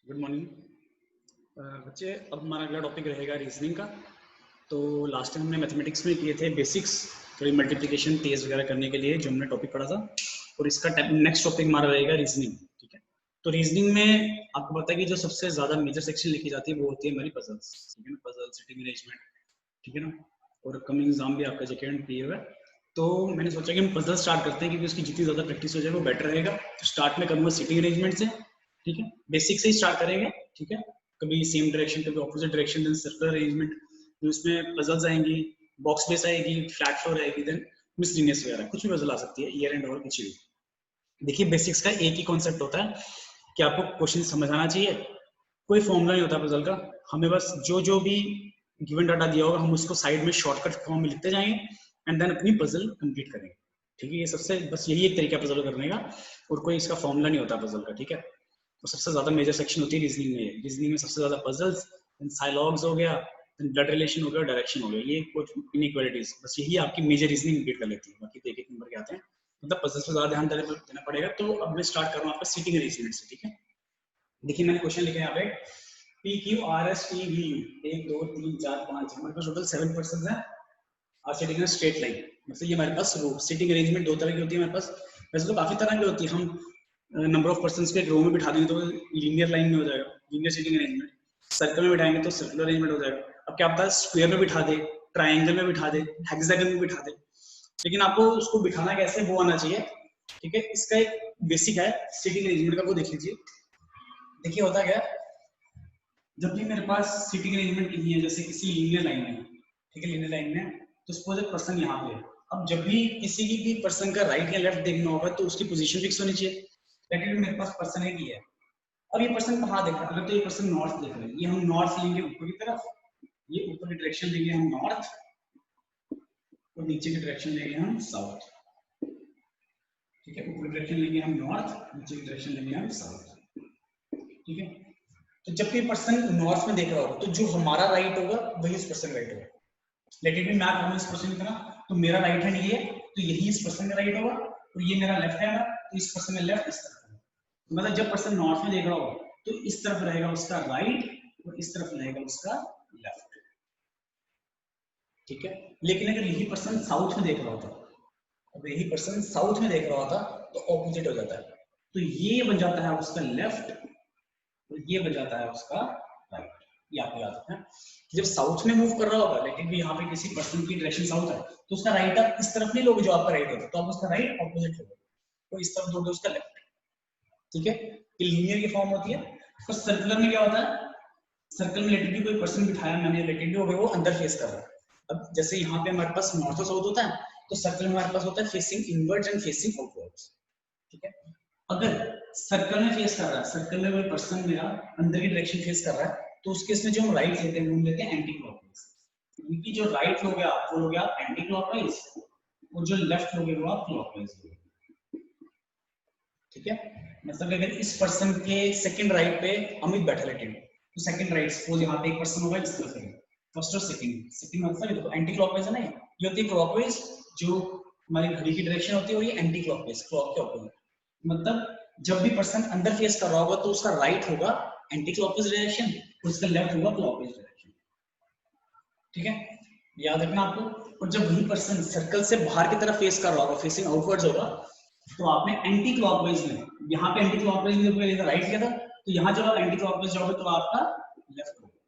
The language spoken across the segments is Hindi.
गुड मॉर्निंग बच्चे। अब हमारा अगला टॉपिक रहेगा रीजनिंग का। तो लास्ट टाइम हमने मैथमेटिक्स में किए थे बेसिक्स, थोड़ी मल्टीप्लिकेशन तेज वगैरह करने के लिए जो हमने टॉपिक पढ़ा था। और इसका नेक्स्ट टॉपिक हमारा रहेगा रीजनिंग। ठीक है, तो रीजनिंग में आपको पता है कि जो सबसे ज्यादा मेजर सेक्शन लिखी जाती है वो होती है हमारी पजल्स। ठीक है ना, पजल, सिटिंग अरेंजमेंट। ठीक है ना, और कमिंग एग्जाम भी आपका जेकेंड पी हुआ है। तो मैंने सोचा कि हम पजल स्टार्ट करते हैं क्योंकि उसकी जितनी ज्यादा प्रैक्टिस हो जाए वो बेटर रहेगा। तो स्टार्ट में करूंगा सिटिंग अरेंजमेंट से। ठीक है, बेसिक से ही स्टार्ट करेंगे। ठीक है, कभी सेम डायरेक्शन, कभी opposite direction, then circular arrangement, उसमें पजल्स आएंगी, बॉक्स बेस आएगी, फ्लैट फ्लोर आएगी, देन मिसलिनियस वगैरह कुछ भी पजल आ सकती है, ईयर एंड और कुछ भी। देखिए बेसिक्स का एक ही कॉन्सेप्ट होता है कि आपको क्वेश्चन समझ आना चाहिए। कोई फॉर्मूला नहीं होता पजल का, हमें बस जो जो भी गिवन डाटा दिया होगा हम उसको साइड में शॉर्टकट फॉर्म में लिखते जाएंगे एंड देन अपनी पजल कंप्लीट करेंगे। ठीक है, ये सबसे बस यही एक तरीका पजल करने का, और कोई इसका फॉर्मूला नहीं होता पजल का। ठीक है, तो सबसे ज्यादा मेजर सेक्शन होती है रीजनिंग में। रीजनिंग में सबसे ज्यादा पजल्स, साइलॉग्स हो गया, ब्लड रिलेशन हो गया, डायरेक्शन हो गया, ये कुछ इनइक्वालिटीज, बस यही आपकी मेजर रीजनिंग कंप्लीट कर लेती है। बाकी तो एक एक नंबर के आते हैं, मतलब पजल्स पे ज्यादा ध्यान देना पड़ेगा। तो अब मैं स्टार्ट कर रहा हूँ आपका सीटिंग अरेंजमेंट से। ठीक है, देखिए मैंने क्वेश्चन लिखे यहाँ पे P Q R S T V U, 1 2 3 4 5, हमारे पास टोटल 7 पर्सन है are sitting in straight line. मतलब ये हमारे पास सीटिंग अरेंजमेंट दो तरह की होती है हमारे पास। वैसे तो काफी तरह की होती है, हम नंबर ऑफ पर्सन को एक रो में बिठा देंगे तो लीनियर लाइन में हो जाएगा, लीनियर सीटिंग अरेंजमेंट। सर्कल में बिठाएंगे तो सर्कुलर अरेंजमेंट हो जाएगा। अब क्या पता है स्क्वायर में बिठा दे, ट्राइंगल में बिठा दे, हेक्सागन में बिठा दे, लेकिन आपको उसको बिठाना कैसे वो आना चाहिए। ठीक है, इसका एक बेसिक है सीटिंग अरेंजमेंट का, वो देख लीजिए। देखिए होता क्या, जब भी मेरे पास सीटिंग अरेंजमेंट की है जैसे किसी लीनियर लाइन में, ठीक है, लीनियर लाइन में, तो सपोज एक पर्सन यहाँ पे है। अब जब भी किसी भी पर्सन का राइट या लेफ्ट देखना होगा तो उसकी पोजीशन फिक्स होनी चाहिए। लेकिन मेरे पास पर्सन एक ही है। अब ये पर्सन कहाँ देख रहा है, अगर तो ये पर्सन नॉर्थ देख रहा है, ये हम नॉर्थ लेंगे ऊपर की तरफ, ये ऊपर की डायरेक्शन लेंगे हम नॉर्थ, और नीचे की डायरेक्शन लेंगे हम साउथ। ठीक है, ऊपर की डायरेक्शन लेंगे हम नॉर्थ, नीचे की डायरेक्शन लेंगे हम साउथ। ठीक है, तो जब भी पर्सन नॉर्थ में देख रहा होगा तो जो हमारा राइट होगा वही इस पर्सन राइट होगा। लेट इट बी मैप हम इस पर्सन की तरह, तो मेरा राइट हैंड ये है तो यही इस पर्सन का राइट होगा, और ये मेरा लेफ्ट हैंड है तो इस पर्सन का लेफ्ट इस तरफ है। मतलब जब पर्सन नॉर्थ में देख रहा होगा तो इस तरफ रहेगा उसका राइट और इस तरफ रहेगा उसका लेफ्ट। ठीक है, लेकिन अगर यही पर्सन साउथ में देख रहा होता, अगर यही पर्सन साउथ में देख रहा होता तो ऑपोजिट हो जाता है। तो ये बन जाता है उसका लेफ्ट और ये बन जाता है उसका राइट। ये आपको याद रखना है, जब साउथ में मूव कर रहा होगा, लेकिन भी यहाँ पे किसी पर्सन की डायरेक्शन साउथ है तो उसका राइट आप इस तरफ नहीं लोगे जो आपका राइट होगा, तो आप उसका राइट ऑपोजिट लोगे, तो इस तरफ दोगे उसका लेफ्ट। ठीक है, ये लीनियर की फॉर्म होती है। तो सर्कुलर में क्या होता है, सर्कल में लेटेड कोई पर्सन बिठाया मैंने, लेटेड हो गया, वो अंदर फेस कर रहा है। अब जैसे यहाँ पे हमारे पास नॉर्थ और साउथ होता है, तो सर्कल में हमारे पास होता है facing inwards and facing outwards. ठीक है, अगर सर्कल में फेस कर रहा है, सर्कल में कोई पर्सन मेरा अंदर की डायरेक्शन फेस कर रहा है, तो उसके इसमें जो हम राइट लेते हैं वो लेते हैं एंटी क्लॉकवाइज। क्योंकि जो राइट लोगे आप वो लोगे आप एंटी क्लॉकवाइज, और जो लेफ्ट लोगे वो आप क्लॉकवाइज लोगे। ठीक है, मतलब अगर इस पर्सन के सेकंड राइट पे अमित बैठा लेटेड, तो सेकंड राइट सपोज यहाँ पे एक पर्सन होगा इस तरफ से, फर्स्ट और सेकंड, सेकंड मतलब देखो एंटी क्लॉकवाइज है ना, ये होती है क्लॉकवाइज। जो हमारी घड़ी की डायरेक्शन होती है वो ये एंटी क्लॉकवाइज, क्लॉक के ऑपोजिट। मतलब जब भी पर्सन अंदर फेस कर रहा होगा तो उसका राइट होगा एंटी क्लॉकवाइज डायरेक्शन और उसका लेफ्ट होगा क्लॉकवाइज डायरेक्शन। ठीक है, याद रखना आपको। और जब वही पर्सन सर्कल से बाहर की तरफ फेस कर रहा होगा, फेसिंग आउटवर्ड्स होगा, तो आपने एंटी क्लॉकवाइज में, यहाँ पे एंटी क्लॉकवाइज में राइट लिया था, तो यहाँ जब आप एंटी क्लॉकवाइज जाओगे तो आपका लेफ्ट होगा,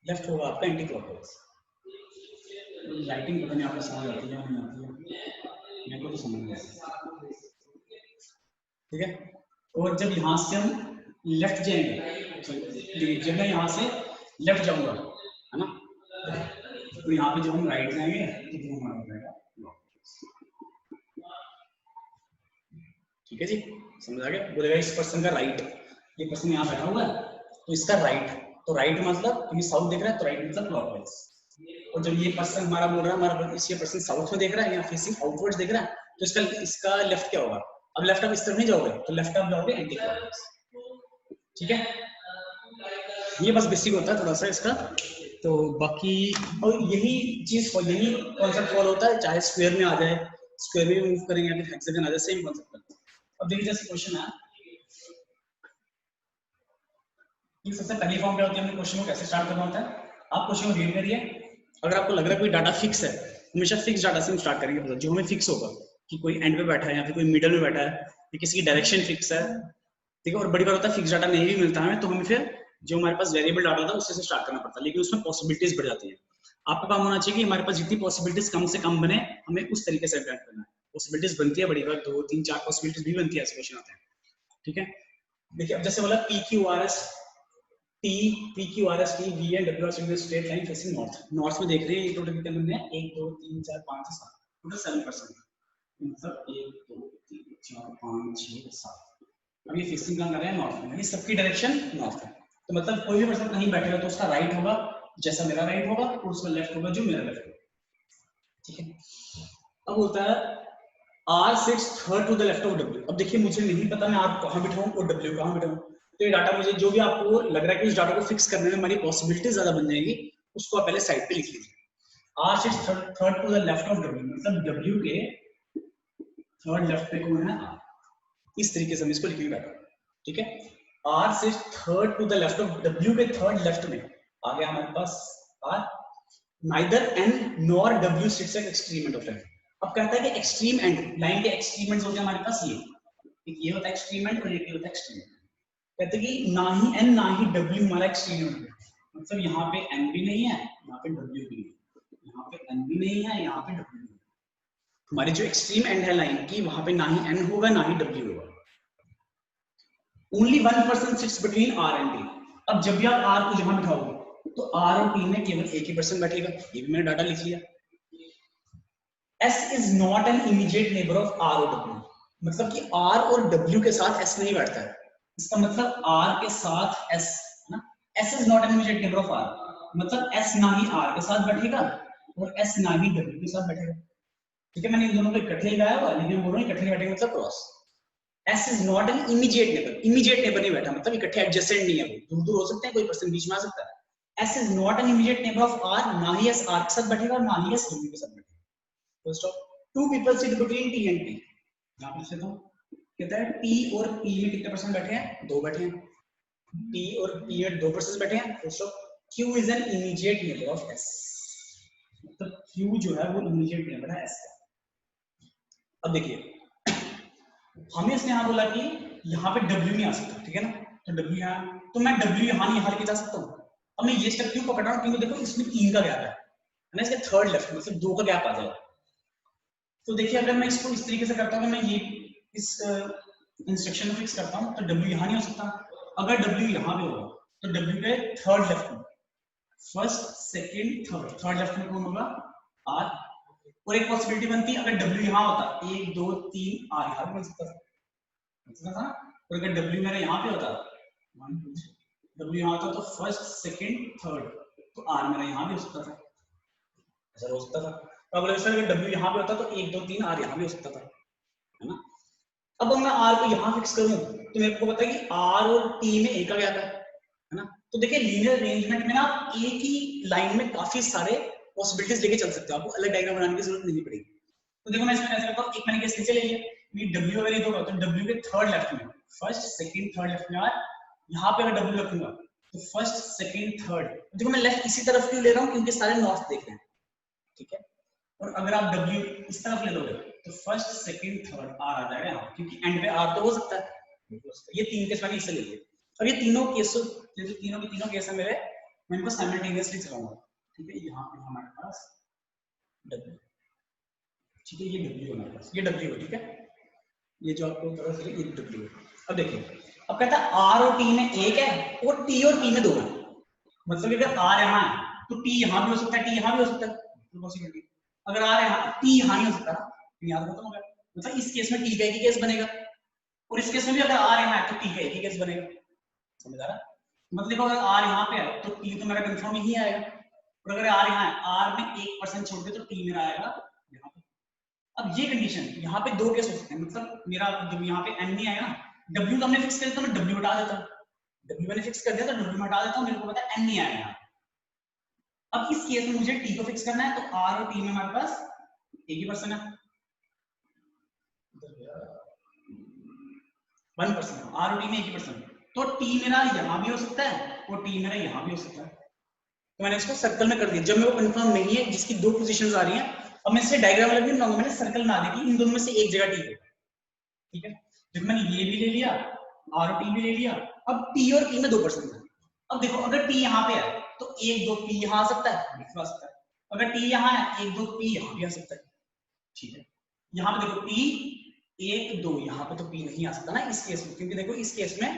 लेफ्ट होगा आपका एंटी क्लॉकवाइज। राइटिंग पता नहीं आपको समझ आती है नहीं आती है, मेरे को तो समझ नहीं आती। ठीक है, और जब यहाँ से हम लेफ्ट जाएंगे, जब मैं यहाँ से लेफ्ट जाऊंगा है ना, तो यहाँ पे जब हम राइट जाएंगे तो हमारा हो जाएगा। ठीक है जी, समझ आ गया। बोलेगा इस पर्सन का राइट, ये पर्सन यहाँ बैठा हुआ है तो इसका राइट, तो राइट मतलब क्योंकि साउथ देख रहा है तो राइट मतलब क्लॉकवाइज। और जब ये पर्सन हमारा बोल रहा है, हमारा ये पर्सन साउथ में देख रहा है या फेसिंग आउटवर्ड्स देख रहा है, तो इसका लेफ्ट क्या होगा। अब लेफ्ट आप इस तरफ नहीं जाओगे तो लेफ्ट आप जाओगे एंटी क्लॉकवाइज। ठीक है, ये बस बेसिक होता है थोड़ा सा इसका। तो बाकी और यही चीज यही कॉन्सेप्ट फॉलो होता है चाहे स्क्वायर में आ जाए, स्क्वायर में मूव करेंगे या फिर हेक्सागन आ जाए, सेम कॉन्सेप्ट। अब देखिए जैसे क्वेश्चन है ये सबसे पहली फॉर्म क्या होती है, हमें क्वेश्चन को कैसे स्टार्ट करना होता है। आप क्वेश्चन को रीड करिए, अगर आपको लग रहा है कोई डाटा फिक्स है, हमेशा फिक्स डाटा से हम स्टार्ट करेंगे, जो हमें फिक्स होगा कि कोई एंड पे बैठा है या फिर कोई मिडल में बैठा है या किसी की डायरेक्शन फिक्स है, ठीक है। और बड़ी बार होता है फिक्स डाटा नहीं भी मिलता हमें, तो हमें फिर जो हमारे पास वेरिएबल डाटा था उससे स्टार्ट करना पड़ता है, लेकिन उसमें पॉसिबिलिटीज बढ़ जाती है। आपका काम होना चाहिए कि हमारे पास जितनी पॉसिबिलिटीज कम से कम बने, हमें उस तरीके से अटेम्प्ट करना है। पॉसिबिलिटीज बनती है बड़ी बार 2 3 4 पॉसिबिलिटीज भी बनती है, ऐसे क्वेश्चन आते हैं, ठीक है। देखिए अब जैसे बोला पी क्यू आर एस की V and W are straight line facing north, north में देख रहे हैं। टोटल कितने बंदे हैं, 1 2 3 4 5 6 7, टोटल 7%, मतलब 1 2 3 4 5 6 7। अब ये फेसिंग कहाँ कर रहे हैं, नॉर्थ में, यानी सबकी डायरेक्शन नॉर्थ है। तो मतलब कोई भी पर्सन कहीं बैठेगा तो उसका राइट होगा जैसा मेरा राइट होगा, और उसका लेफ्ट होगा जो मेरा लेफ्ट होगा, ठीक है। अब होता है R sits third to the left of W। अब देखिए मुझे नहीं पता मैं R कहाँ बिठाऊं और W कहाँ बिठाऊं, तो ये डाटा मुझे जो भी आपको लग रहा है कि उस डाटा को फिक्स करने में हमारी पॉसिबिलिटी ज्यादा बन जाएगी, उसको आप पहले साइड पे लिख लीजिए। R sits third to the left of W, मतलब W के थर्ड लेफ्ट पे कौन है, R। इस तरीके से हम इसको लिखेंगे डाटा, ठीक है। R sits third to the left of W के थर्ड लेफ्ट में आ गया हमारे पास R। Neither N nor W sits at extreme end of line। अब कहता है कि एक्सट्रीम एंड, लाइन के एक्सट्रीम एंड्स होते हैं हमारे पास, ये होता है एक्सट्रीम एंड और ये होता है एक्सट्रीम एंड। कहते हैं कि ना ही N ना ही W हमारा एक्सट्रीम एंड है, मतलब यहाँ पे N भी नहीं है, यहाँ पे W भी नहीं है, यहाँ पे N भी नहीं है, यहाँ पे W भी नहीं है। हमारी जो एक्सट्रीम एंड है लाइन की, वहां पे ना ही N होगा ना ही W होगा। Only one person sits between R and T। अब जब भी आप R को जहां बिठाओगे तो R और T में केवल एक ही पर्सन बैठेगा, ये भी मैंने डाटा लिख लिया। S is not an immediate neighbor of R और W, मतलब कि R और W के साथ S नहीं बैठता है, इसका मतलब R के साथ S ना, S is not an immediate neighbor of R, मतलब S ना ही R के साथ बैठेगा और S ना ही W के साथ बैठेगा, ठीक है। मैंने इन दोनों को इकट्ठे लगाया हुआ, लेकिन दोनों इकट्ठे बैठेंगे मतलब cross. S is not an immediate neighbor, immediate neighbor नहीं बैठा, मतलब इकट्ठे एडजेसेंट नहीं है, वो दूर दूर हो सकते हैं, कोई पर्सन बीच में आ सकता है। S is not an immediate neighbor of R, ना ही S R के साथ बैठेगा और ना ही S W के साथ बैठेगा। Full stop. Two people sit between T and P। यहाँ पे से तो कहता है T और P में कितने पर्सन बैठे हैं, 2 बैठे हैं। T और P में 2 पर्सन बैठे हैं। Full stop. Q is an immediate neighbor of S, मतलब Q जो है वो immediate neighbor है S का। अब देखिए हमें इसने यहाँ बोला कि यहाँ पे W नहीं आ सकता, ठीक है ना, तो W यहाँ, तो मैं W यहाँ नहीं यहाँ लेके जा सकता हूँ। अब मैं ये स्टेप क्यों पकड़ रहा हूँ, क्योंकि देखो इसमें 3 का गैप है ना, इसके थर्ड लेफ्ट मतलब 2 का गैप आ जाएगा। तो देखिए अगर मैं इसको इस तरीके से करता हूँ, मैं ये इस इंस्ट्रक्शन में फिक्स करता हूँ, तो W यहाँ नहीं हो सकता। अगर W यहाँ पे होगा तो W के थर्ड लेफ्ट में, फर्स्ट सेकेंड थर्ड लेफ्ट में कौन होगा, R। और एक पॉसिबिलिटी बनती है अगर W यहाँ होता, 1 2 3 R यहाँ भी बन सकता था। और अगर W मेरा यहाँ पे होता, 1 2 W यहाँ होता तो फर्स्ट सेकंड थर्ड, तो R मेरा यहाँ भी हो सकता था, ऐसा हो सकता था। तो अगर W यहाँ पे होता तो 1 2 3 R यहाँ भी हो सकता था, है ना। अब मैं R को यहाँ फिक्स करूँ तो मेरे को पता है कि R और T में एक का गैप है ना। तो देखिए लीनियर अरेंजमेंट में ना आप एक ही लाइन में काफी सारे पॉसिबिलिटीज लेके चल सकते हो, आपको अलग डायग्राम बनाने की जरूरत नहीं पड़ेगी। तो देखो मैं इसमें कैसे करता हूँ, एक मैंने केस नीचे ले लिया, W अगर ये होगा तो W के थर्ड लेफ्ट में, फर्स्ट सेकंड थर्ड लेफ्ट में, यहाँ पे अगर W रखूंगा तो फर्स्ट सेकंड थर्ड, देखो मैं लेफ्ट इसी तरफ क्यों ले रहा हूँ, क्योंकि सारे नॉर्थ देख रहे हैं, ठीक है। और अगर आप W इस तरफ ले लोगे तो फर्स्ट सेकंड थर्ड R आ जाएगा यहाँ, क्योंकि एंड पे R तो हो सकता है। ये 3 केस मैंने इससे ले लिए। अब ये तीनों केस, ये जो तीनों के तीनों केस है मेरे, मैं इनको साइमल्टेनियसली चलाऊंगा, ठीक है। यहाँ पे हमारे पास W, ठीक है, ये W हमारे पास, ये W है, ठीक है, ये जो आपको तरफ है ये W है। अब देखिए अब कहता है R और T में एक है और T और P में 2 है, मतलब अगर R यहाँ है तो T यहाँ भी हो सकता है, T यहाँ भी हो सकता है, पॉसिबिलिटी। अगर R यहाँ T यहाँ नहीं हो सकता, याद खत्म हो गया, मतलब इस केस में T का एक ही केस बनेगा, और इस केस में भी अगर R यहाँ है तो T का एक ही केस बनेगा, समझ आ रहा है। मतलब देखो अगर R यहाँ पे है तो T तो मेरा कंफर्म ही आएगा, और अगर R यहाँ है, R में 1% छोड़ दे तो T मेरा आएगा यहाँ पे। अब ये कंडीशन, यहाँ पे 2 केस हो सकते हैं, मतलब मेरा जब यहाँ पे N नहीं आएगा ना, W तो हमने फिक्स कर दिया तो मैं W हटा देता हूँ, W मैंने फिक्स कर दिया तो W में हटा देता हूँ, मेरे को पता है N नहीं आएगा। अब इस केस में मुझे T को फिक्स करना है, तो R और T में हमारे पास एक ही पर्सन है, 1%, R और T में एक ही पर्सन, तो T मेरा यहाँ भी हो सकता है वो टी मेरा यहाँ भी हो सकता है। तो मैंने इसको सर्कल में कर दिया। जब मेरे को कंफर्म नहीं है जिसकी दो पोजीशंस आ रही हैं, अब मैं इससे डायग्राम अलग नहीं बनाऊंगा, मैंने सर्कल बना दी कि इन दोनों में से एक जगह टी है, ठीक है। जब मैंने ये भी ले लिया, आर और टी भी ले लिया, अब टी और पी में 2% है। अब देखो अगर टी यहाँ पे है तो 1 2 पी यहाँ आ सकता है, आ सकता है। अगर टी यहाँ है 1 2 पी यहाँ भी आ सकता है, ठीक है। यहाँ पे देखो पी 1 2, यहाँ पे तो पी नहीं आ सकता ना इस केस में, क्योंकि देखो इस केस में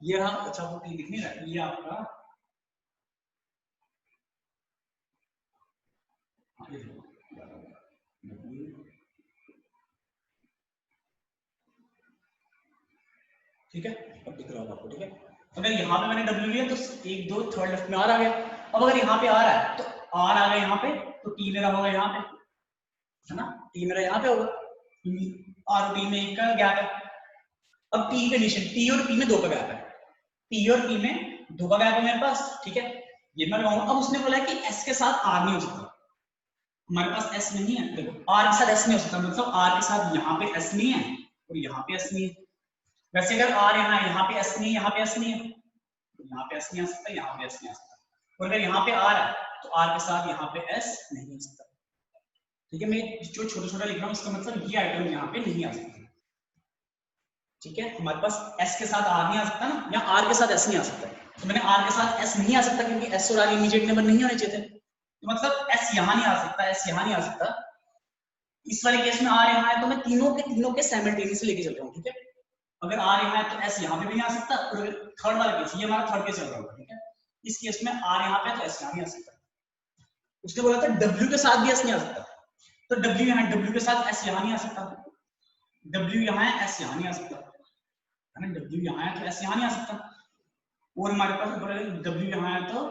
ये रहा, अच्छा वो पी दिख नहीं रहा, ये आपका ठीक है, अब दिख रहा होगा आपको, ठीक है। अगर यहाँ पे मैंने W लिया तो 1 2 थर्ड लेफ्ट में R आ गया। अब अगर यहाँ पे R है तो R आ गया यहाँ पे, तो T मेरा होगा यहाँ पे, है ना, T मेरा यहाँ पे होगा, R और T में 1 का गैप है। अब T कंडीशन, T और P में 2 का गैप है, T और P में 2 का गैप है मेरे पास, ठीक है, ये मैं लगाऊंगा। अब उसने बोला कि S के साथ R नहीं हो सकता, हमारे पास S नहीं है, देखो R के साथ S नहीं हो सकता, मतलब R के साथ यहाँ पे S नहीं है और यहाँ पे S नहीं है। वैसे अगर R यहाँ पे S नहीं है, यहाँ पे S नहीं है, यहाँ पे S नहीं आ सकता, यहाँ पे S नहीं आ सकता। और अगर यहाँ पे R है तो R के साथ यहाँ पे S नहीं आ सकता, ठीक है। मैं जो छोटा छोटा लिख रहा हूँ इसका मतलब ये आइटम यहाँ पे नहीं आ सकता, ठीक है। हमारे पास S के साथ R नहीं आ सकता ना, या R के साथ S नहीं आ सकता, तो मैंने R के साथ S नहीं आ सकता क्योंकि S और R इमीडिएट नेबर नहीं होने चाहिए थे, तो मतलब S यहाँ नहीं आ सकता, S यहाँ नहीं आ सकता। इस वाले केस में R यहाँ है तो मैं तीनों के साइमल्टेनियसली लेके चल रहा हूँ, ठीक है। अगर R यहाँ है तो S यहाँ पे भी नहीं आ सकता, और थर्ड वाला केस, ये हमारा थर्ड केस चल रहा होगा, ठीक है। इस केस में R यहाँ पे तो S यहाँ नहीं आ सकता। उसने बोला था W के साथ भी S नहीं आ सकता, तो W यहाँ, W के साथ S यहाँ नहीं आ सकता, W यहाँ है S यहाँ नहीं आ सकता, है ना, W यहाँ है तो S यहाँ नहीं आ सकता। और हमारे पास W यहाँ है तो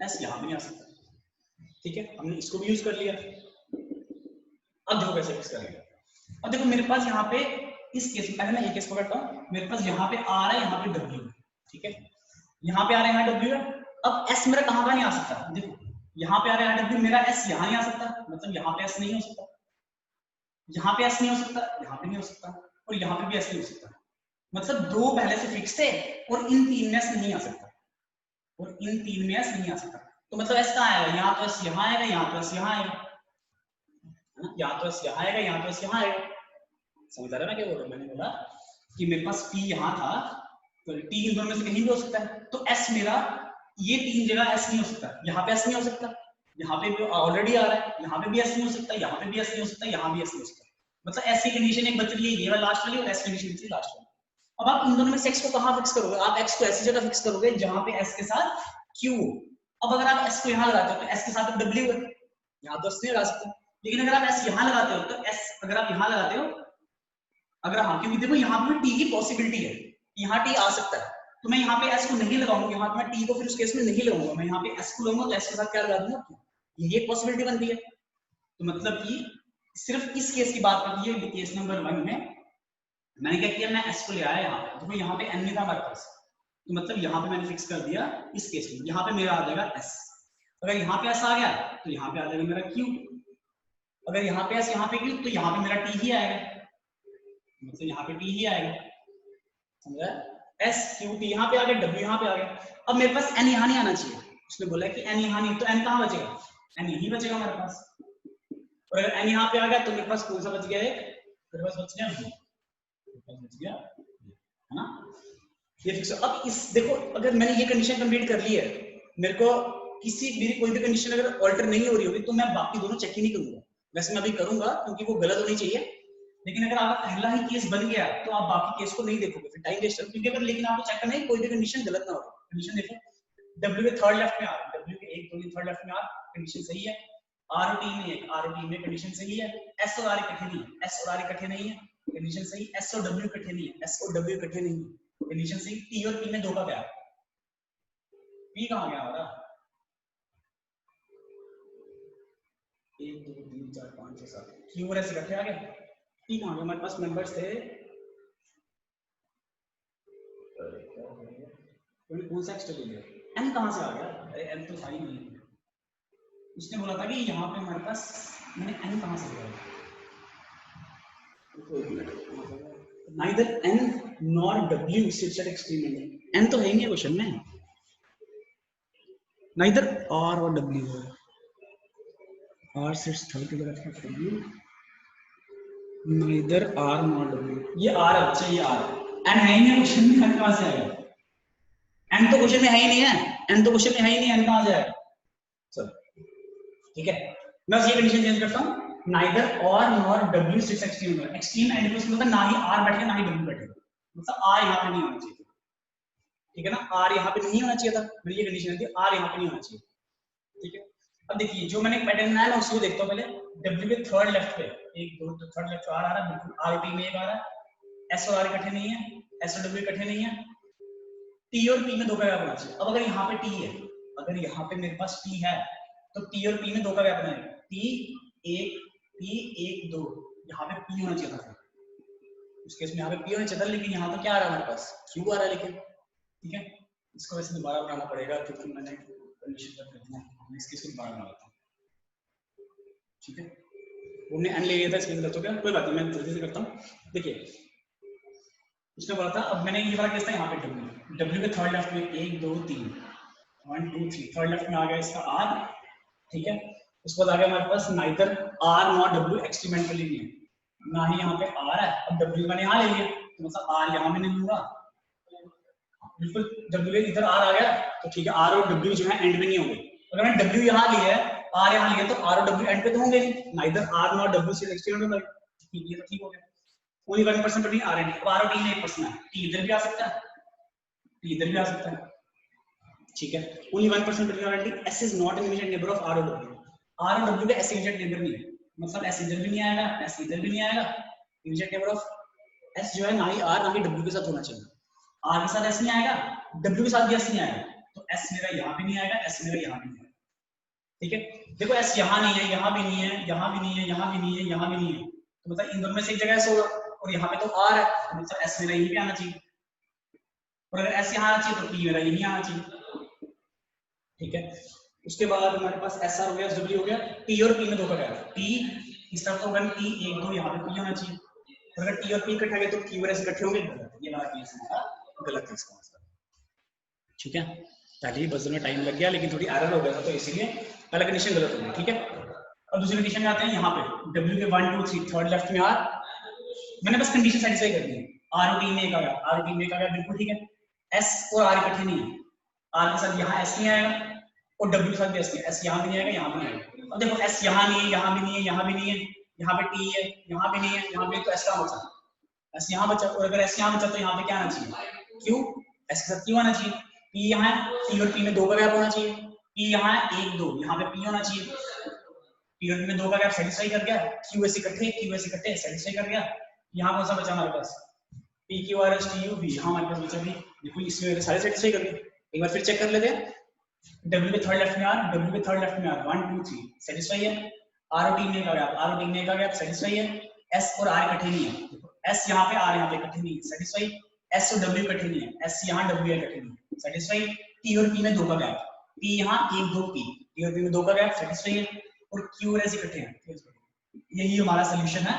S यहाँ भी नहीं आ सकता, ठीक है। हमने इसको भी यूज कर लिया। अब देखो कैसे फिक्स करेंगे। अब देखो मेरे पास यहाँ पे इस केस में, पहले मैं एक केस पकड़ता हूँ, मेरे पास यहाँ पे R है, यहाँ पे W है, ठीक है। यहाँ पे आ रहा है, यहाँ W है। अब S मेरा कहाँ का नहीं आ सकता, देखो यहाँ पे आ रहा है W, मेरा S यहाँ नहीं आ सकता, मतलब यहाँ पे S नहीं हो सकता, यहाँ पे S नहीं हो सकता, यहाँ पे नहीं हो सकता, और यहाँ पे भी S नहीं हो सकता। मतलब दो पहले से फिक्स थे और इन तीन में S नहीं आ सकता, और इन तीन में S नहीं आ सकता। तो मतलब S कहाँ आएगा, यहाँ तो S यहाँ आएगा, यहाँ तो S यहाँ आएगा, यहाँ तो S यहाँ आएगा, यहाँ तो S यहाँ आएगा। समझ आ रहा है मैं क्या बोल रहा हूँ। मैंने बोला कि मेरे पास P यहाँ था, तो T इन दोनों में से कहीं भी हो सकता है, तो S मेरा ये तीन जगह S नहीं हो सकता, यहाँ पे S नहीं हो सकता, यहाँ पे भी ऑलरेडी आ रहा है, यहाँ पे भी S नहीं हो सकता, यहाँ पे भी S नहीं हो सकता, यहाँ भी S नहीं हो सकता। मतलब ऐसी कंडीशन एक बच रही है, ये वाला लास्ट वाली, और ऐसी कंडीशन बच रही है लास्ट वाली। अब आप इन दोनों में से X को कहाँ फिक्स करोगे, आप X को ऐसी जगह फिक्स करोगे जहाँ पे S के साथ Q। अब अगर आप S को यहाँ लगाते हो तो S के साथ W है, यहाँ तो S नहीं लगा सकते, लेकिन अगर आप S यहाँ लगाते हो तो S, अगर आप यहाँ लगाते हो, अगर हाँ, क्योंकि देखो यहाँ पे T की पॉसिबिलिटी है, यहाँ T आ सकता है, तो मैं यहाँ पे S को नहीं लगाऊंगा, यहाँ पे मैं T को फिर उस केस में नहीं लगाऊंगा, मैं यहाँ पे S को लगाऊंगा, तो S के साथ क्या लगा दूंगा, ये एक पॉसिबिलिटी बनती है। तो मतलब कि सिर्फ इस केस की बात करती है, केस नंबर 1 में मैंने क्या किया, मैं S को ले आया यहाँ पे, देखो यहाँ पे N नहीं था हमारे पास, तो मतलब यहाँ पे मैंने फिक्स कर दिया इस केस में, यहाँ पे मेरा आ जाएगा S। अगर यहाँ पे S आ गया तो यहाँ पे आ जाएगा मेरा Q, अगर यहाँ पे S यहाँ पे Q तो यहाँ पे मेरा T ही आएगा, मतलब यहाँ पे T ही आएगा, समझा। S Q T यहाँ पे आ गया, W यहाँ पे आ गया। अब मेरे पास N यहाँ नहीं आना चाहिए, उसने बोला कि N यहाँ नहीं, तो N कहाँ बचेगा, N यही बचेगा हमारे पास। और अगर N यहाँ पे आ गया तो मेरे पास कौन सा बच गया, एक मेरे पास बच गया, है ना, ये फिक्स। अब इस देखो, अगर मैंने ये कंडीशन कंप्लीट कर ली है, मेरे को मेरी कोई भी कंडीशन अगर ऑल्टर नहीं हो रही होगी तो मैं बाकी दोनों चेक ही नहीं करूंगा। वैसे मैं अभी करूंगा क्योंकि वो गलत होनी चाहिए, लेकिन अगर आपका पहला ही केस बन गया तो आप बाकी केस को नहीं देखोगे, फिर टाइम वेस्ट है। क्योंकि अगर लेकिन आपको चेक करना है कोई भी कंडीशन गलत ना हो। कंडीशन देखो, W के थर्ड लेफ्ट में R, W के 1 2 3 थर्ड लेफ्ट में R, कंडीशन सही है। R और T में एक, R और T में कंडीशन सही है। S और R इकट्ठे नहीं है, S और R इकट्ठे नहीं है, कंडीशन सही। S और W इकट्ठे नहीं है, S और W इकट्ठे नहीं है, कंडीशन सही। T और P में 2 का गैप, P कहाँ गया हमारा, 1 2 3 4 5 6 7, Q और S इकट्ठे आ गए। T कहाँ गया, हमारे पास मेंबर्स थे, कौन सा एक्स्ट्रा ले लिया, N कहाँ से आ गया, अरे N तो था ही नहीं। उसने बोला था कि यहाँ पे हमारे पास, मैंने N कहाँ से लिया, neither N nor W sits at extreme end, N तो है ही नहीं क्वेश्चन में, नाइदर आर और W, R sits third to the left of W, neither are not W, ये आर है बच्चे, ये आर एन है ही नहीं क्वेश्चन में, एन कहां से आएगा, एन तो क्वेश्चन में है ही नहीं है, एन तो क्वेश्चन में है ही नहीं, एन कहां से आएगा। चलो ठीक है, मैं बस ये कंडीशन चेंज करता हूँ, नाइदर और नॉर डब्ल्यू सिक्स एक्सट्रीम है, एक्सट्रीम एंड पे मतलब ना ही आर बैठेगा ना ही डब्ल्यू बैठेगा, मतलब आर यहाँ पे नहीं होना चाहिए, ठीक है ना, आर यहाँ पे नहीं होना चाहिए था, मेरी ये कंडीशन थी, आर यहाँ पे नहीं होना चाहिए, ठीक है। अब देखिए जो मैंने पैटर्न बनाया ना उसको देखता हूँ पहले, डब्ल्यू के थर्ड लेफ्ट पे एक दो तो थर्ड लेफ्ट आर आ रहा है, बिल्कुल आर टी में एक आ रहा है, एस और आर इकट्ठे नहीं है, एस और डब्ल्यू इकट्ठे नहीं है, टी और पी में दो का गैप होना चाहिए। अब अगर यहाँ पे टी है, अगर यहाँ पे मेरे पास टी है तो टी और पी में दो का गैप बनाएगा, टी एक दो, यहाँ पे पी होना चाहिए था, उस केस में यहाँ पे पी होना चाहिए था, लेकिन यहाँ पे क्या आ रहा है हमारे पास, क्यू आ रहा है, लेकिन ठीक है, इसको वैसे दोबारा बनाना पड़ेगा क्योंकि मैंने कंडीशन कर दिया, मैं इस केस को दोबारा बना लेता हूँ, ठीक है, हमने एन ले लिया था, इसमें गलत हो गया, कोई बात नहीं, मैं जल्दी से करता हूँ। देखिए उसने बोला था, अब मैंने ये वाला केस था यहाँ पे डब्ल्यू, डब्ल्यू के थर्ड लेफ्ट में एक दो तीन, 1 2 3, थर्ड लेफ्ट में आ गया इसका आर, ठीक है, उसके बाद आ गया हमारे पास neither are not W experimentally नहीं है, ना ही यहाँ पे आर है, अब डब्ल्यू मैंने यहाँ ले लिया तो मतलब आर यहाँ में नहीं लूंगा, बिल्कुल डब्ल्यू इधर आर आ गया तो ठीक है, आर और डब्ल्यू जो है एंड में नहीं होंगे, अगर मैंने डब्ल्यू यहाँ लिया है आर यहाँ लिया तो आर और डब्ल्यू एंड पे तो होंगे नहीं, नाइदर आर नॉट डब्ल्यू से एक्सपेरिमेंट होगा, ये तो ठीक हो गया, only 1% between R and D, अब आर और डी में 1% है, टी इधर भी आ सकता है, टी इधर भी आ सकता है, ठीक है, only 1% between R and D, S is not an immediate neighbour of R और डब्ल्यू, आर और डब्ल्यू का एस इमीडिएट नेबर नहीं है, मतलब एस इधर भी नहीं आएगा, एस इधर भी नहीं आएगा, इमीडिएट नेबर ऑफ एस जो है ना ही आर ना ही डब्ल्यू के साथ होना चाहिए, आर के साथ एस नहीं आएगा, डब्ल्यू के साथ भी एस नहीं आएगा, तो एस मेरा यहाँ भी नहीं आएगा, एस मेरा यहाँ भी नहीं आएगा, ठीक है, देखो एस यहाँ नहीं है, यहाँ भी नहीं है, यहाँ भी नहीं है, यहाँ भी नहीं है, यहाँ भी नहीं है, तो मतलब इन दोनों में से एक जगह एस होगा, और यहाँ पे तो आर है, तो मतलब एस मेरा यहीं पे आना चाहिए, और अगर एस यहाँ आना चाहिए तो टी मेरा यहीं आना चाहिए, ठीक है। उसके बाद हमारे पास एस आर हो गया, डब्ल्यू हो गया, टी और पी में दो का गैप, टी इस तरफ तो होगा टी एक दो, यहाँ पे पी होना चाहिए, और अगर टी और पी इकट्ठा गए तो क्यू और एस इकट्ठे होंगे, ये वाला केस हमारा गलत है इसका मतलब, ठीक है, पहले ही बजर में टाइम लग गया लेकिन थोड़ी एरर हो गया था तो इसीलिए पहला कंडीशन गलत हो गई, ठीक है। अब दूसरी कंडीशन में आते हैं, यहाँ पे डब्ल्यू के 1 2 3 थर्ड लेफ्ट में आर, मैंने बस कंडीशन सेटिस्फाई कर दी, आर और टी में एक आ गया, आर और टी में एक आ गया, बिल्कुल ठीक है, एस और आर इकट्ठे नहीं है, आर के साथ यहाँ एस नहीं आएगा और डब्ल्यू के साथ भी एस नहीं, एस यहाँ भी नहीं आएगा, यहाँ भी नहीं आएगा, अब देखो एस यहाँ नहीं है, यहाँ भी नहीं है, यहाँ भी नहीं है, यहाँ पे टी है, यहाँ भी नहीं है, यहाँ पे, तो एस कहाँ बचा, एस यहाँ बचा, और अगर एस यहाँ बचा तो यहाँ पे क्या आना चाहिए, क्यू, एस के साथ क्यू आना चाहिए, पी यहाँ है, टी और पी में दो का गैप होना चाहिए, पी यहाँ है एक दो, यहाँ पे पी होना चाहिए, पी और पी में दो का गैप सेटिस्फाई कर गया, क्यू एस इकट्ठे सेटिस्फाई कर गया, यहाँ कौन सा बचा हमारे पास, P Q R S T U भी, यहाँ हमारे पास बचा भी, देखो इसमें सारे सेटिस्फाई कर गए, एक बार फिर चेक कर लेते हैं, डब्ल्यू के थर्ड लेफ्ट में आर, डब्ल्यू के थर्ड लेफ्ट में आर, 1 2 3 सेटिस्फाई है, आर और टी में का गैप, आर और टी में का गैप सेटिस्फाई है, एस और आर इकट्ठे नहीं है, एस यहाँ पे आर यहाँ पे इकट्ठे नहीं है, सेटिस्फाई, एस और डब्ल्यू इकट्ठे नहीं है, एस यहाँ डब्ल्यू इकट्ठे नहीं है, सेटिस्फाई, टी और पी में दो का गैप, पी यहाँ एक दो पी, टी और पी में दो का गैप सेटिस्फाई है, और क्यू और एस इकट्ठे हैं, यही हमारा सोल्यूशन है,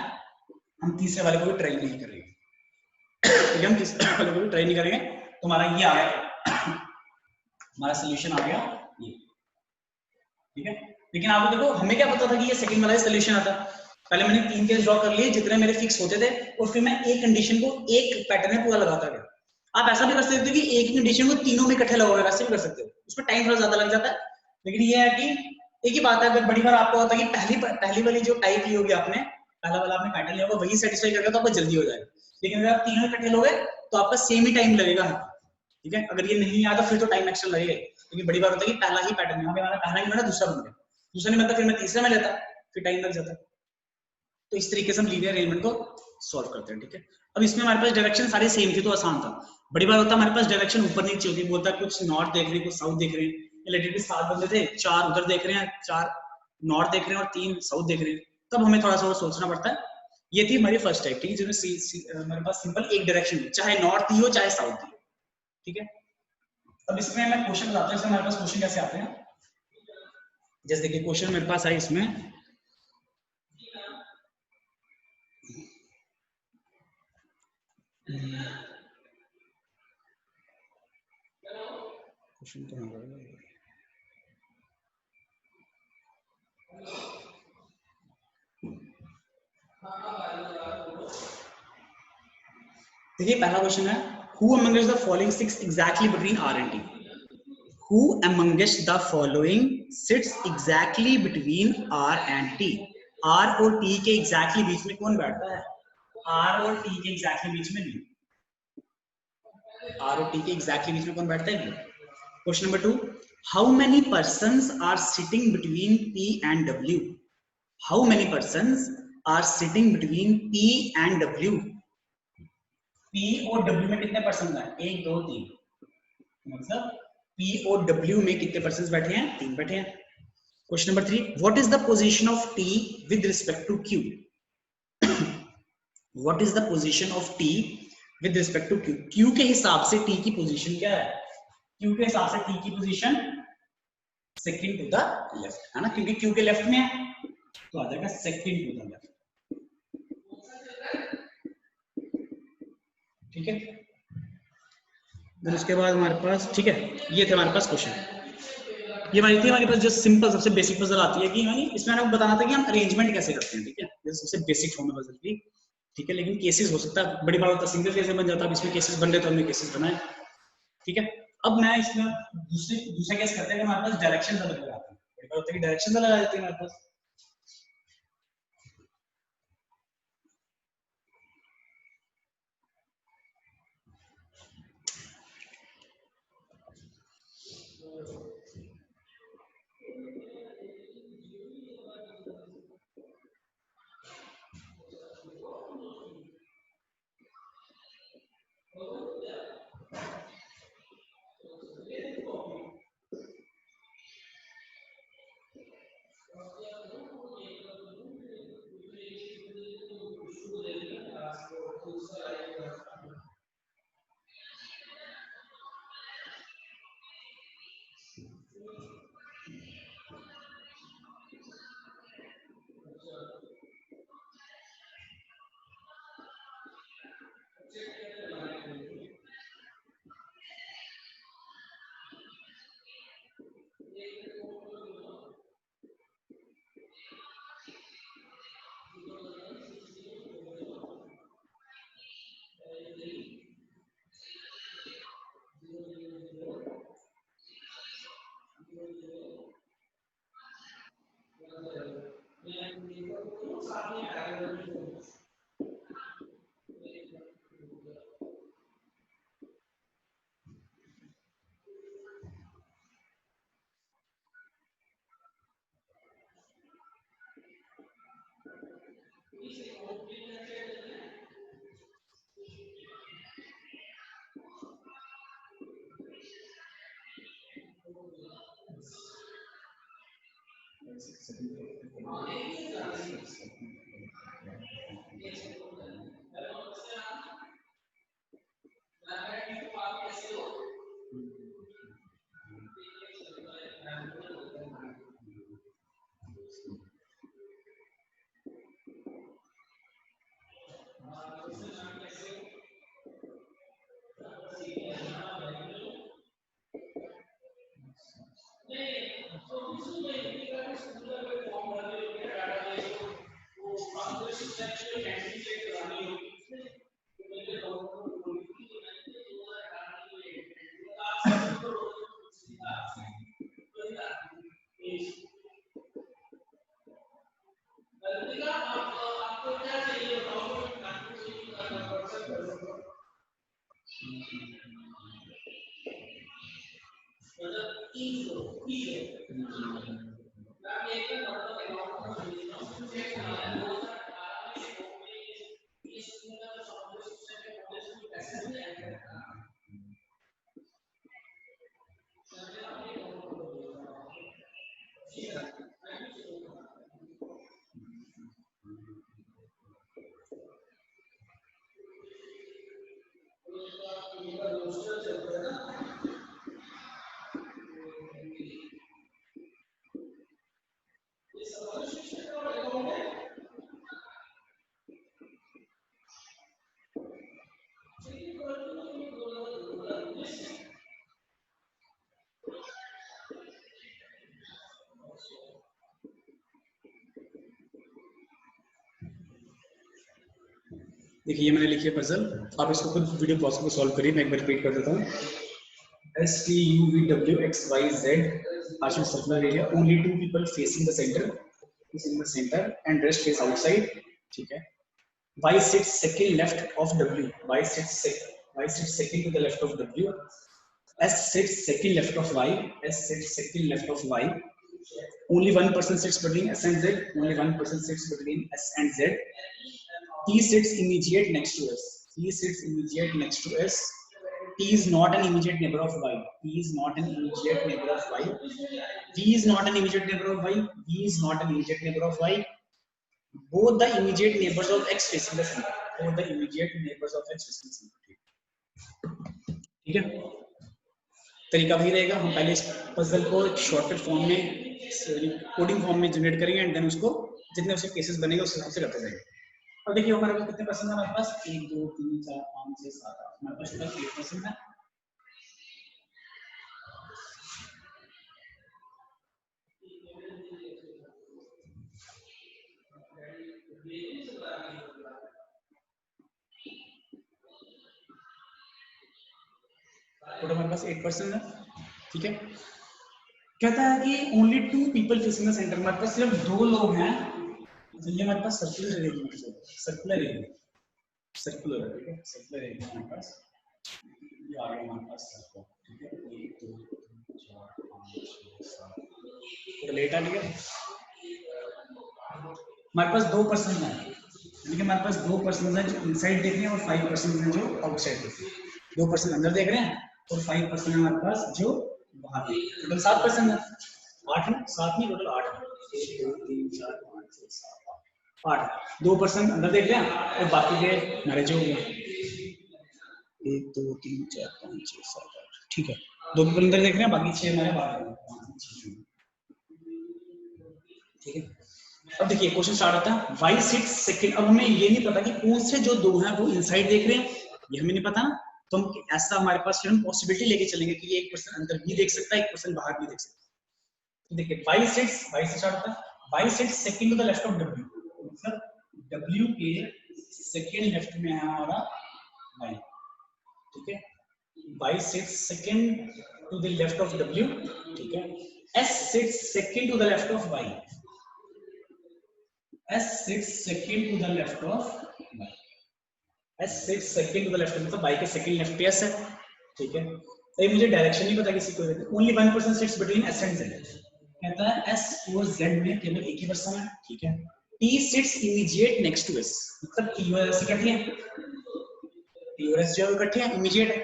हम तीसरे वाले को भी ट्राई नहीं करेंगे, ठीक है, हम तीसरे वाले को भी ट्राई नहीं करेंगे, तो हमारा ये आ गया, हमारा सोल्यूशन आ गया ये, ठीक है। लेकिन आपको देखो हमें क्या पता था कि ये सेकंड वाला सोल्यूशन आता, पहले मैंने 3 केस ड्रॉ कर लिए जितने मेरे फिक्स होते थे, और फिर मैं एक कंडीशन को एक पैटर्न में पूरा लगाता गया, आप ऐसा भी कर सकते हो कि एक कंडीशन को तीनों में इकट्ठे लगाओगे, वैसे भी कर सकते हो, उसमें टाइम थोड़ा ज्यादा लग जाता है, लेकिन ये है कि एक ही बात है, अगर बड़ी बार आपको होता है कि पहली वाली जो टाइप ली होगी आपने, पहला वाला आपने पैटर्न लिया होगा वही सेटिस्फाई करेगा तो आपको जल्दी हो जाएगा, लेकिन अगर आप तीनों इकट्ठे लोगे तो आपका सेम ही टाइम लगेगा, ठीक है, अगर ये नहीं आया तो फिर तो टाइम एक्स्ट्रा लगेगा, क्योंकि बड़ी बार होता है कि पहला ही पैटर्न यहाँ पे हमारा पहला ही बना, दूसरा बन गया, दूसरा नहीं बनता फिर मैं तीसरा में लेता, फिर टाइम लग जाता, तो इस तरीके से हम लीनियर अरेंजमेंट को सॉल्व करते हैं, ठीक है। अब इसमें हमारे पास डायरेक्शन सारे सेम थे तो आसान था, बड़ी बार होता है हमारे पास डायरेक्शन ऊपर नीचे होती है, बोलता है कुछ नॉर्थ देख रहे हैं कुछ साउथ देख रहे हैं, रिलेटिवली 7 बंदे थे, 4 उधर देख रहे हैं, 4 नॉर्थ देख रहे हैं और 3 साउथ देख रहे हैं, तब हमें थोड़ा सा सोचना पड़ता है, ये थी हमारी फर्स्ट टाइप, ठीक है, जिसमें हमारे पास सिंपल एक डायरेक्शन चाहे नॉर्थ ही हो चाहे साउथ ही हो, ठीक है। अब इसमें मैं क्वेश्चन बताता हूँ, इसमें हमारे पास क्वेश्चन कैसे आते हैं, जैसे देखिए क्वेश्चन मेरे पास है, इसमें क्वेश्चन तो देखिए पहला क्वेश्चन है, who amongst the following sits exactly between R and T? Who amongst the following sits exactly between R and T? R और T के exactly बीच में कौन बैठता है? R और T के exactly बीच में नहीं। R और T के exactly बीच में कौन बैठता है? Question number 2, how many persons are sitting between P and W? How many persons are sitting between P and W? P और W में कितने पर्सन है? 1 2 3, मतलब P और W में कितने पर्सन बैठे हैं? 3 बैठे हैं। Question number 3, what is the position of T with respect to Q? What is the position of T with respect to Q? Q के हिसाब से T की पोजीशन क्या है? Q के हिसाब से T की position second to the left है ना, क्योंकि Q के लेफ्ट में है तो आ जाएगा सेकंड टू द लेफ्ट। ठीक है, फिर उसके बाद हमारे पास, ठीक है, ये थे हमारे पास क्वेश्चन। ये हमारी थी हमारे पास जो सिंपल सबसे बेसिक पजल आती है कि यानी इसमें आपको बताना था कि हम अरेंजमेंट कैसे करते हैं। ठीक है, ये सबसे बेसिक फॉर्म है पजल की। ठीक है, लेकिन केसेस हो सकता है, बड़ी बात होता है सिंगल केस बन जाता है, इसमें केसेस बन रहे तो हमने केसेस बनाए। ठीक है, अब मैं इसमें दूसरा केस करते हैं कि हमारे पास डायरेक्शन अलग अलग आती है, बड़ी बात होती है कि डायरेक्शन अलग आ जाती है हमारे पास। देखिए ये मैंने लिखी है पजल, आप इसको खुद वीडियो पॉज को सॉल्व करिए, मैं एक बार रिपीट कर देता हूँ। S T U V W X Y Z partial circular area, only two people facing the center is in the center and rest face outside, ठीक है। Y sits second left of W, Y sits second to the left of W, S sits second left of Y, S sits second left of Y, only one person sits between S and Z, only one person sits between S and Z, T sits immediate next to S, T sits immediate next to S, T is not an immediate neighbor of Y, T is not an immediate neighbor of Y, V is not an immediate neighbor of Y, V is not an immediate neighbor of Y, both the immediate neighbors of X facing the center, both the immediate neighbors of X facing the center, ठीक है। तरीका वही रहेगा, हम पहले इस पजल को शॉर्टकट फॉर्म में, कोडिंग फॉर्म में जनरेट करेंगे एंड देन उसको जितने उसके केसेस बनेंगे उस हिसाब से करते जाएंगे। और देखिए हमारे पास कितने परसेंट है, हमारे पास 1 2 3 4 5 6 7 8, हमारे पास टोटल 8% है। टोटल हमारे पास 8% है, ठीक है। कहता है कि only 2 people facing the centre, हमारे पास सिर्फ 2 लोग हैं, तो ये हमारे पास circular area, circular area, circular, ठीक है, सर्कुलर एरिया हमारे पास ये आ गया हमारे पास सर्कल, ठीक है। 1 2 3 4 5 6 7 तो लेट आ गया। हमारे पास 2% है, यानी कि हमारे पास 2% है जो इनसाइड देख रहे हैं और 5% है जो आउटसाइड देख रहे हैं। 2% अंदर देख रहे हैं और 5% है हमारे पास जो बाहर देख रहे हैं। टोटल 7% है, 8 है, 7 नहीं टोटल 8 है, 1 2 3 4 5 6 7 8, 2% अंदर देख रहे हैं और बाकी के हमारे जो 1 2 3 4 5 6 7 8, ठीक है, 2 पीपल अंदर देख रहे हैं, बाकी 6 हमारे बाहर है, ठीक है। अब देखिए क्वेश्चन स्टार्ट होता है, वाई सिट्स सेकंड। अब हमें ये नहीं पता कि कौन से जो 2 हैं वो इनसाइड देख रहे हैं, ये हमें नहीं पता ना, तो हम ऐसा हमारे पास फिर हम पॉसिबिलिटी लेके चलेंगे कि ये 1% अंदर भी देख सकता है, 1% बाहर भी देख सकता है। तो देखिए वाई से स्टार्ट होता है, Y sits second to the left of W, मतलब डब्ल्यू के सेकंड लेफ्ट में है हमारा वाई, ठीक है। Y sits second to the left of W, ठीक है। S sits second to the left of Y, S sits second to the left of Y, S sits second to the left, मतलब Y के second left पे S है, ठीक है। तो मुझे डायरेक्शन नहीं पता किसी को, only 1% sits between S and Z, कहता है S और Z में केवल एक ही पर्सन है, ठीक है। T sits immediate next to S, मतलब T और S इकट्ठे हैं, T और S जो है इकट्ठे हैं, immediate है,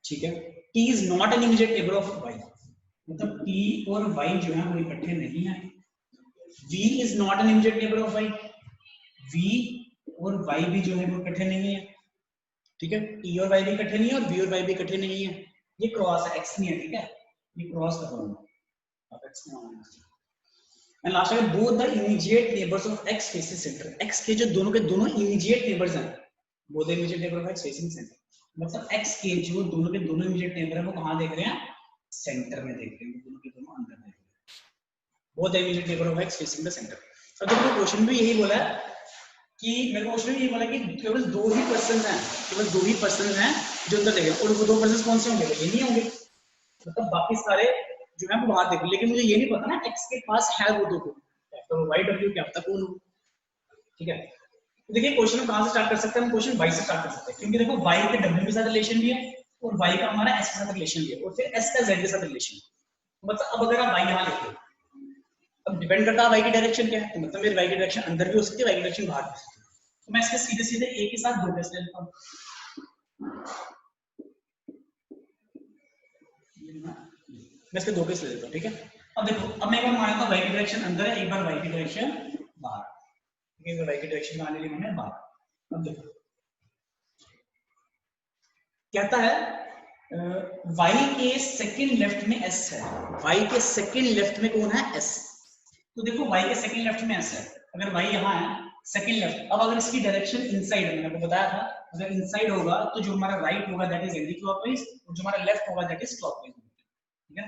ठीक है। T is not an immediate neighbor of Y, मतलब T और Y जो है वो इकट्ठे नहीं है। V is not an immediate neighbor of Y, V और Y भी जो है वो इकट्ठे नहीं है, ठीक है। T और Y भी इकट्ठे नहीं है और V और Y भी इकट्ठे नहीं है, ये क्रॉस है, X नहीं है, ठीक है, ये क्रॉस कर रहा हूं आप, X में आना है। एंड लास्ट में both the immediate neighbours of X facing centre, X के जो दोनों के दोनों इमीडिएट नेबर्स हैं, both the immediate neighbour of X facing centre, मतलब X के जो दोनों के दोनों इमीडिएट नेबर है वो कहां देख रहे हैं, सेंटर में देख रहे हैं, दोनों के दोनों अंदर देख रहे हैं, both the immediate neighbor of X facing the center। अब देखो क्वेश्चन भी यही बोला है कि मेरे क्वेश्चन में यही बोला कि केवल 2 ही पर्सन हैं, केवल 2 ही पर्सन हैं जो अंदर देखेंगे, और वो 2 पर्सन कौन से होंगे, ये नहीं होंगे, मतलब बाकी सारे जो है वो बाहर देखेंगे, लेकिन मुझे ये नहीं पता ना X के पास है वो 2 को, तो Y W क्या पता कौन हो, ठीक है। तो देखिए क्वेश्चन हम कहां से स्टार्ट कर सकते हैं, हम क्वेश्चन Y से स्टार्ट कर सकते हैं, क्योंकि देखो Y के W के साथ रिलेशन भी है और Y का हमारा S के साथ रिलेशन भी है और फिर S का Z के साथ रिलेशन, मतलब अब अगर आप Y यहां लिखो, अब डिपेंड करता है वाई की डायरेक्शन क्या है, तो मतलब मेरी वाई की डायरेक्शन अंदर भी हो सकती है, वाई की डायरेक्शन बाहर भी हो सकती है, तो मैं इसके सीधे सीधे एक ही साथ 2 टेस्ट ले लेता हूं, मैं इसके 2 केस ले लेता हूं, ठीक है। अब देखो, अब मैं एक बार मानता हूं वाई की डायरेक्शन अंदर है, एक बार वाई की डायरेक्शन बाहर, ठीक है, वाई की डायरेक्शन मान ली मैंने बाहर। अब देखो कहता है y के सेकंड लेफ्ट में s है, y के सेकंड लेफ्ट में कौन है, s, तो देखो y के सेकंड लेफ्ट में s है, अगर y यहां है सेकंड लेफ्ट, अब अगर इसकी डायरेक्शन इनसाइड है, मैंने आपको बताया था अगर इनसाइड होगा तो जो हमारा राइट होगा दैट इज एंटी क्लॉकवाइज और जो हमारा लेफ्ट होगा दैट इज क्लॉकवाइज, ठीक है।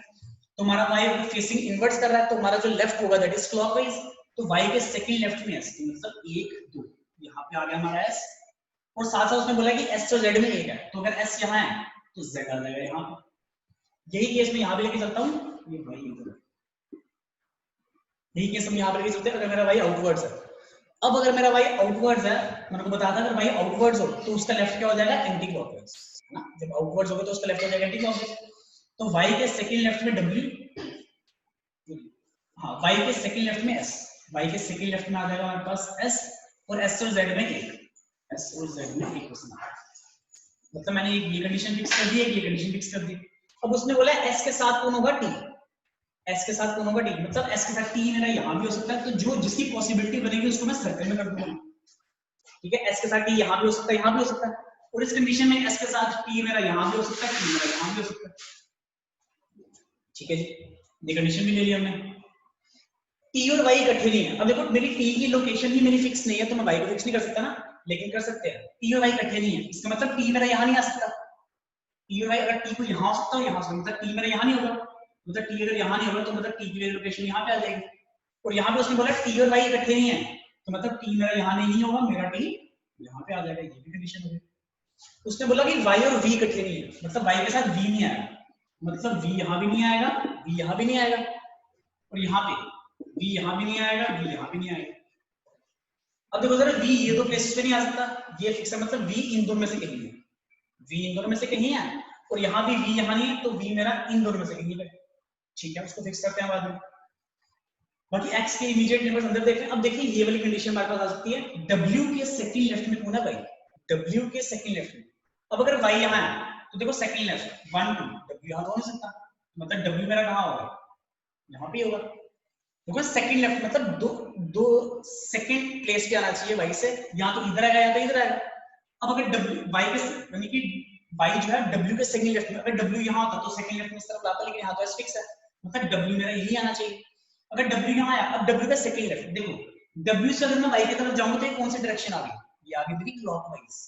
तो हमारा y फेसिंग इनवर्स कर रहा है, तो हमारा जो लेफ्ट होगा दैट इज क्लॉकवाइज, तो y के सेकंड लेफ्ट में s, मतलब 1 2 यहाँ पे आ गया हमारा s, और साथ साथ उसने बोला कि s तो z में एक है, तो अगर s यहाँ है तो z आ जाएगा यहाँ पे। यही केस मैं यहाँ पे लेके चलता हूँ, ये y इधर, यही केस हम यहाँ पे लेके चलते हैं अगर मेरा y आउटवर्ड्स है। अब अगर मेरा y आउटवर्ड्स है, मैंने को बताया था अगर y आउटवर्ड्स हो तो उसका लेफ्ट क्या हो जाएगा, एंटी क्लॉकवाइज, है ना। जब आउटवर्ड्स होगा तो उसका लेफ्ट हो जाएगा एंटी क्लॉकवाइज। तो y के सेकंड लेफ्ट में w, हाँ y के सेकंड लेफ्ट में s, y के सेकंड लेफ्ट में आ जाएगा हमारे पास s, और s और z में एक, s और z में एक क्वेश्चन। मतलब मैंने एक ये कंडीशन फिक्स कर दी, एक ये कंडीशन फिक्स कर दी। अब उसने बोला s के साथ कौन होगा, t, s के साथ कौन होगा, t, मतलब s के साथ t मेरा यहाँ भी हो सकता है, तो जो जिसकी पॉसिबिलिटी बनेगी उसको मैं सर्कल में कर दूंगा, ठीक है। s के साथ t यहाँ भी हो सकता है, यहाँ भी हो सकता है, और इस कंडीशन में s के साथ t मेरा यहाँ भी हो सकता है, t मेरा यहाँ भी हो सकता है, ठीक है जी। ये कंडीशन भी ले ली हमने। t और y इकट्ठे नहीं है। अब देखो मेरी t की लोकेशन ही मेरी फिक्स नहीं है, तो मैं y को फिक्स नहीं कर सकता ना, लेकिन कर सकते हैं t और y इकट्ठे नहीं है, इसका मतलब t मेरा यहाँ नहीं आ सकता। t और y अगर t को यहाँ हो सकता है, यहाँ से मतलब t मेरा यहाँ नहीं होगा, मतलब t अगर यहाँ नहीं होगा तो मतलब t की लोकेशन यहाँ पे आ जाएगी। और यहाँ पे उसने बोला t और y इकट्ठे नहीं है, तो मतलब t मेरा यहाँ नहीं होगा, मेरा t यहाँ पे आ जाएगा, ये भी कंडीशन हो गई। उसने बोला कि y और v इकट्ठे नहीं है, मतलब y के साथ v नहीं आएगा, मतलब v यहाँ भी नहीं आएगा, v यहाँ भी नहीं आएगा, और यहाँ पे v यहाँ भी नहीं आएगा, v यहाँ भी नहीं आएगा। अब देखो जरा v ये दो प्लेसेस पे नहीं आ सकता, ये फिक्स है, मतलब v इन दोनों में से कहीं है, v इन दोनों में से कहीं है, और यहाँ भी v यहाँ नहीं है, तो v मेरा इन दोनों में से कहीं है, ठीक है। उसको फिक्स करते हैं बाद में। बाकी x के इमीडिएट नेबर्स अंदर देख रहे हैं। अब देखिए ये वाली कंडीशन हमारे पास आ सकती है, w के सेकंड लेफ्ट में कौन है भाई, w के सेकंड लेफ्ट में। अब अगर y यहाँ है तो देखो सेकंड लेफ्ट 1 2, w यहाँ हो नहीं सकता, मतलब w मेरा कहाँ होगा, यहाँ पे होगा। देखो सेकंड लेफ्ट मतलब दो सेकंड प्लेस पे आना चाहिए y से, यहाँ तो इधर आएगा या तो इधर आएगा। अब अगर w y के यानी कि y जो है w के सेकंड लेफ्ट में, अगर w यहाँ होता तो सेकंड लेफ्ट में इस तरफ लाता, लेकिन यहाँ तो s फिक्स है, मतलब w मेरा यही आना चाहिए। अगर w यहाँ आया, अब w का सेकंड लेफ्ट, देखो w से अगर मैं y की तरफ जाऊंगा तो ये कौन सी डायरेक्शन आ गई, ये आगे मेरी क्लॉकवाइज,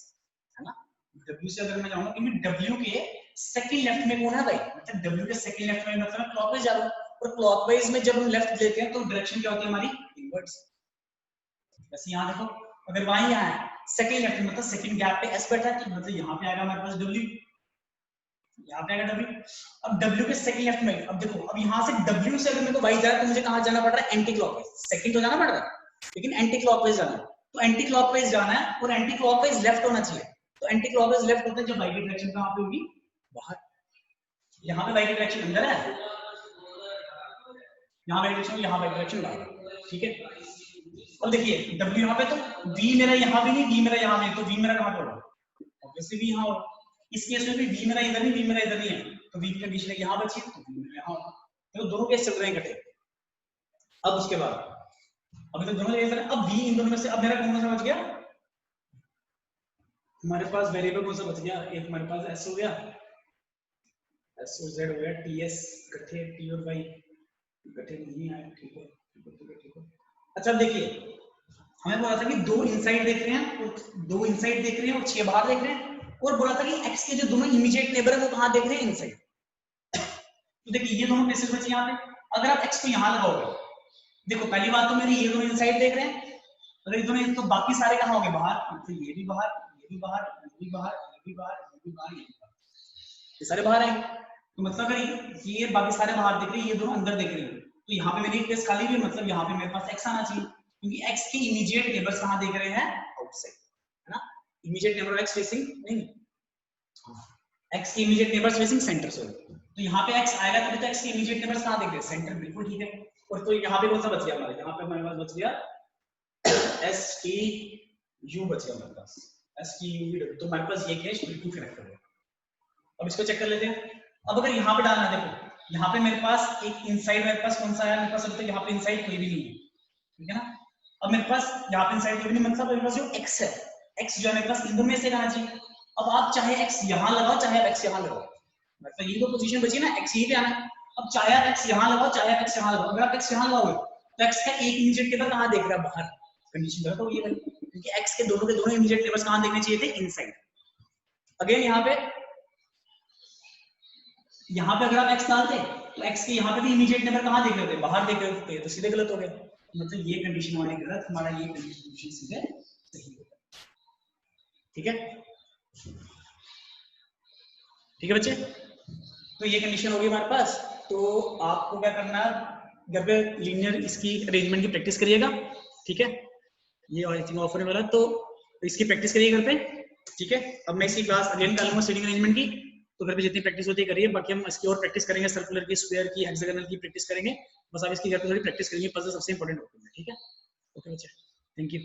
है ना। w से अगर मैं जाऊंगा, क्योंकि w के सेकंड लेफ्ट में कौन है भाई, मतलब w के सेकंड लेफ्ट में मतलब मैं क्लॉकवाइज जा रहा हूं, और क्लॉकवाइज में जब हम लेफ्ट लेते हैं तो डायरेक्शन क्या होती है हमारी, इनवर्ड्स। वैसे यहाँ देखो अगर y यहाँ है सेकंड लेफ्ट में, मतलब सेकंड गैप पे s बैठा है, तो मतलब यहाँ पे आएगा हमारे पास w, यहाँ पे आएगा w। अब w के सेकंड लेफ्ट में, अब देखो अब यहाँ से w से अगर मेरे को y जा रहा है तो मुझे कहाँ जाना पड़ रहा है, एंटी क्लॉकवाइज, सेकंड तो जाना पड़ रहा है, लेकिन एंटी क्लॉकवाइज जाना है, तो एंटी क्लॉकवाइज जाना है, और एंटी क्लॉकवाइज लेफ्ट होना चाहिए, तो एंटी क्लॉकवाइज लेफ्ट होता है जब y की डायरेक्शन कहाँ पे होगी, बाहर। यहाँ पे y की डायरेक्शन अंदर है, यहाँ पे डायरेक्शन, यहाँ पे डायरेक्शन बाहर, ठीक है। अब देखिए w यहाँ पे, तो v मेरा यहाँ भी नहीं, v मेरा यहाँ नहीं, तो v मेरा कहाँ पे होगा, ऑब्वियसली v यहाँ होगा। इस केस में भी v मेरा इधर नहीं, v मेरा इधर नहीं है, तो v की कंडीशन यहाँ बची, तो v मेरा यहाँ होगा। तो दोनों केस चल रहे हैं इकट्ठे। अब उसके बाद अभी तो दोनों केस हैं, अब v इन दोनों में से अब मेरा कौन सा बच गया, हमारे पास वेरिएबल कौन सा बच गया, एक हमारे पास s हो गया, s और z हो गया, ts इकट्ठे, t और y इकट्ठे नहीं आए, ठीक है ठीक है। अच्छा देखिए हमें बोला था कि दो इनसाइड देख रहे हैं और दो इनसाइड देख रहे हैं और 6 बाहर देख रहे हैं, और बोला था कि x के जो दोनों इमीडिएट नेबर है वो कहां देख रहे हैं, इनसाइड। तो देखिए ये दोनों प्लेसेस बचे यहाँ पे, अगर आप x को यहाँ लगाओगे, देखो पहली बात तो मेरी ये दोनों इनसाइड देख रहे हैं, अगर ये दोनों, तो बाकी सारे कहां होंगे, बाहर, तो ये भी बाहर, ये भी बाहर, ये भी बाहर, ये भी बाहर, ये भी बाहर, ये भी बाहर, ये सारे बाहर आएंगे। तो मतलब अगर ये बाकी सारे बाहर देख रहे हैं, ये दोनों अंदर देख रहे हैं, तो यहाँ पे मेरी प्लेस खाली भी, मतलब यहाँ पे मेरे पास x आना चाहिए, क्योंकि x के इमीडिएट नेबर्स कहां देख रहे हैं, आउटसाइड, है ना। इमीडिएट नेबर x फेसिंग नहीं, x के immediate neighbours facing centre, sorry, तो यहाँ पे x आएगा तभी तो x के इमीडिएट नेबर्स कहां देख रहे हैं, सेंटर, बिल्कुल ठीक है। और तो यहाँ पे कौन सा बच गया हमारे, यहाँ पे हमारे पास बच गया s t u बच गया हमारे पास, s t u v, तो हमारे पास ये केस बिल्कुल करेक्ट हो गया। अब इसको चेक कर लेते हैं। अब अगर यहाँ पे डालना, देखो यहाँ पे मेरे पास एक इनसाइड, मेरे पास कौन सा है, मेरे पास अभी तक यहाँ पे इनसाइड कोई भी नहीं है, ठीक है ना। अब मेरे पास यहाँ पे इनसाइड कोई भी नहीं, मतलब मेरे पास जो x है, x जो है मेरे पास इन दोनों में से आना चाहिए। अब आप चाहे x यहाँ लगाओ चाहे आप x यहाँ लगाओ, मतलब ये दो पोजीशन बची ना, x यहीं पे आना है। अब चाहे आप x यहाँ लगाओ चाहे आप x यहाँ लगाओ, अगर आप x यहाँ लगाओगे तो x का एक इमीडिएट नेबर कहाँ देख रहा है, बाहर, कंडीशन गलत होगी भाई, क्योंकि x के दोनों इमीडिएट नेबर्स कहाँ देखने चाहिए थे, इनसाइड। अगेन यहाँ पे अगर आप x डालते तो x के यहाँ पे भी इमीडिएट नेबर कहाँ देख रहे थे, बाहर देख रहे थे, तो सीधे गलत हो गया। मतलब ये कंडीशन हमारी गलत, हमारा ये कंडीशन सीधे सही हो गया। ठीक है, ठीक है बच्चे। तो ये कंडीशन होगी हमारे पास। तो आपको क्या करना है, घर पे लीनियर इसकी अरेंजमेंट की प्रैक्टिस करिएगा, ठीक है। ये आई थिंक ऑफ होने वाला, तो इसकी प्रैक्टिस करिए घर पे, ठीक है। अब मैं इसकी क्लास अगेन डालूंगा सीटिंग अरेंजमेंट की, तो घर पे जितनी प्रैक्टिस होती है करिए। बाकी हम इसकी और प्रैक्टिस करेंगे, सर्कुलर की, स्क्वायर की, हेक्सागोनल की प्रैक्टिस करेंगे। बस आप इसकी घर पे थोड़ी प्रैक्टिस करेंगे, पजल सबसे इंपॉर्टेंट होती है, ठीक है। ओके बच्चे, थैंक यू।